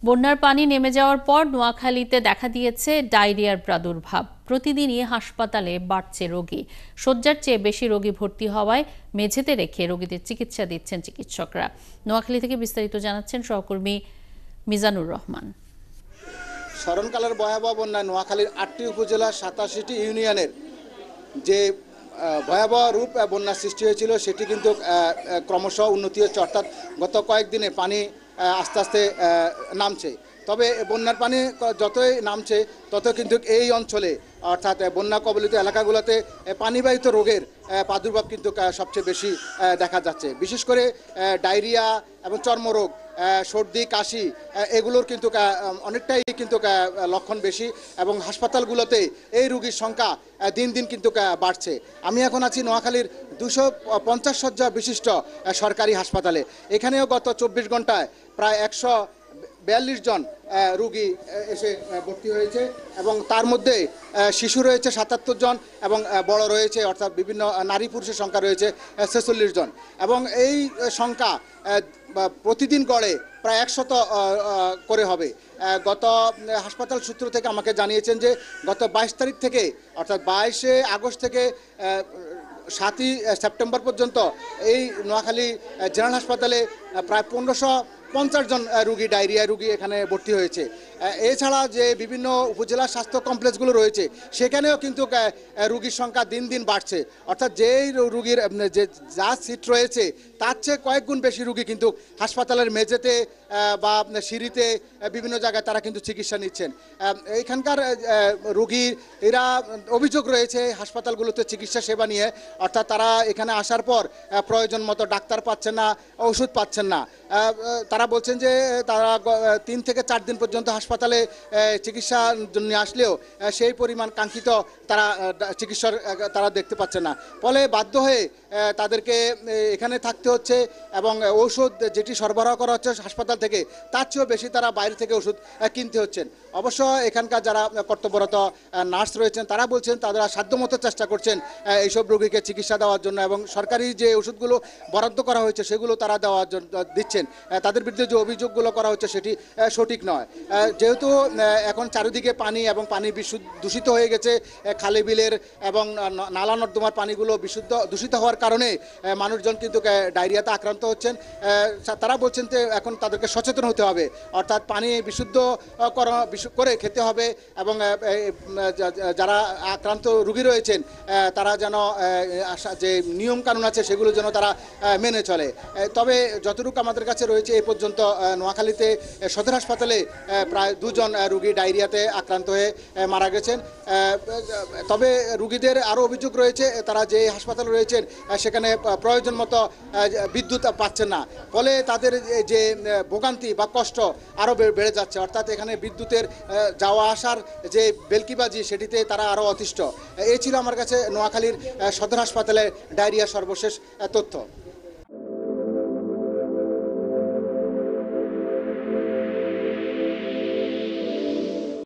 বন্যার পানি নেমে যাওয়ার পর নোয়াখালীতে দেখা দিয়েছে ডায়রিয়ার প্রাদুর্ভাব। প্রতিদিনই হাসপাতালে বাড়ছে রোগী। শয্যার চেয়ে বেশি রোগী ভর্তি হওয়ায় মেঝেতে রেখে রোগীদের চিকিৎসা দিচ্ছেন চিকিৎসকরা। নোয়াখালী থেকে বিস্তারিত জানাচ্ছেন সহকর্মী মিজানুর রহমান। স্মরণকালের ভয়াবহ বন্যায় নোয়াখালীর ৮টি উপজেলা ৮৭টি ইউনিয়নের যে ভয়াবহ রূপ বন্যা সৃষ্টি হয়েছিল সেটি কিন্তু ক্রমশ উন্নতি হচ্ছে, অর্থাৎ গত কয়েকদিনে পানি আস্তে আস্তে নামছে। তবে বন্যার পানি যতই নামছে তত কিন্তু এই অঞ্চলে অর্থাৎ বন্যা কবলিত এলাকাগুলোতে পানিবাহিত রোগের প্রাদুর্ভাব কিন্তু সবচেয়ে বেশি দেখা যাচ্ছে। বিশেষ করে ডায়রিয়া এবং চর্মরোগ, সর্দি কাশি এগুলোর কিন্তু অনেকটাই কিন্তু লক্ষণ বেশি এবং হাসপাতালগুলোতে এই রোগীর সংখ্যা দিন দিন কিন্তু বাড়ছে। আমি এখন আছি নোয়াখালীর 250 শয্যা বিশিষ্ট সরকারি হাসপাতালে। এখানেও গত 24 ঘন্টায় প্রায় 142 জন রোগী এসে ভর্তি হয়েছে এবং তার মধ্যে শিশু রয়েছে 77 জন এবং বড় রয়েছে অর্থাৎ বিভিন্ন নারী পুরুষের সংখ্যা রয়েছে 46 জন এবং এই সংখ্যা প্রতিদিন গড়ে প্রায় 100 করে হবে। গত হাসপাতাল সূত্র থেকে আমাকে জানিয়েছেন যে গত 22 তারিখ থেকে অর্থাৎ 22শে আগস্ট থেকে 7ই সেপ্টেম্বর পর্যন্ত এই নোয়াখালী জেনারেল হাসপাতালে প্রায় 1550 জন রুগী, ডায়রিয়া রুগী এখানে ভর্তি হয়েছে। এছাড়া যে বিভিন্ন উপজেলা স্বাস্থ্য কমপ্লেক্সগুলো রয়েছে সেখানেও কিন্তু রুগীর সংখ্যা দিন দিন বাড়ছে, অর্থাৎ যেই রুগীর যে যা সিট রয়েছে তার চেয়ে কয়েক গুণ বেশি রুগী কিন্তু হাসপাতালের মেঝেতে বা সিঁড়িতে বিভিন্ন জায়গায় তারা কিন্তু চিকিৎসা নিচ্ছেন। এখানকার রুগী এরা অভিযোগ রয়েছে হাসপাতালগুলোতে চিকিৎসা সেবা নিয়ে, অর্থাৎ তারা এখানে আসার পর প্রয়োজন মতো ডাক্তার পাচ্ছেন না, ওষুধ পাচ্ছেন না। তারা বলছেন যে তারা 3 থেকে 4 দিন পর্যন্ত হাসপাতালে চিকিৎসার জন্য আসলেও সেই পরিমাণ কাঙ্ক্ষিত তারা চিকিৎসার তারা দেখতে পাচ্ছেন না। ফলে বাধ্য হয়ে তাদেরকে এখানে থাকতে হচ্ছে এবং ওষুধ যেটি সরবরাহ করা হচ্ছে হাসপাতাল থেকে তার চেয়েও বেশি তারা বাইরে থেকে ওষুধ কিনতে হচ্ছেন। অবশ্য এখানকার যারা কর্তব্যরত নার্স রয়েছেন তারা বলছেন তারা সাধ্যমতো চেষ্টা করছেন এইসব রোগীকে চিকিৎসা দেওয়ার জন্য এবং সরকারি যে ওষুধগুলো বরাদ্দ করা হয়েছে সেগুলো তারা দেওয়ার জন্য দিচ্ছেন। তাদের বিরুদ্ধে যে অভিযোগগুলো করা হচ্ছে সেটি সঠিক নয়। যেহেতু এখন চারিদিকে পানি এবং পানি দূষিত হয়ে গেছে, খালে বিলের এবং নালা নর্দমার পানিগুলো দূষিত হওয়ার কারণে মানুষজন কিন্তু ডায়রিয়াতে আক্রান্ত হচ্ছেন। তারা বলছেন যে এখন তাদেরকে সচেতন হতে হবে, অর্থাৎ পানি বিশুদ্ধ করে খেতে হবে এবং যারা আক্রান্ত রোগী রয়েছেন তারা যেন যে নিয়ম কানুন আছে সেগুলো যেন তারা মেনে চলে। তবে যতটুকু আমাদের কাছে রয়েছে এই পর্যন্ত নোয়াখালীতে সদর হাসপাতালে প্রায় 2 জন রোগী ডায়রিয়াতে আক্রান্ত হয়ে মারা গেছেন। তবে রোগীদের আরও অভিযোগ রয়েছে তারা যে হাসপাতালে রয়েছেন সেখানে প্রয়োজন মতো বিদ্যুৎ পাচ্ছেন না, ফলে তাদের যে ভোগান্তি বা কষ্ট আরও বেড়ে যাচ্ছে, অর্থাৎ এখানে বিদ্যুতের যাওয়া আসার যে বেলকিবাজি সেটিতে তারা আরও অতিষ্ঠ। এই ছিল আমার কাছে নোয়াখালীর সদর হাসপাতালে ডায়রিয়া সর্বশেষ তথ্য।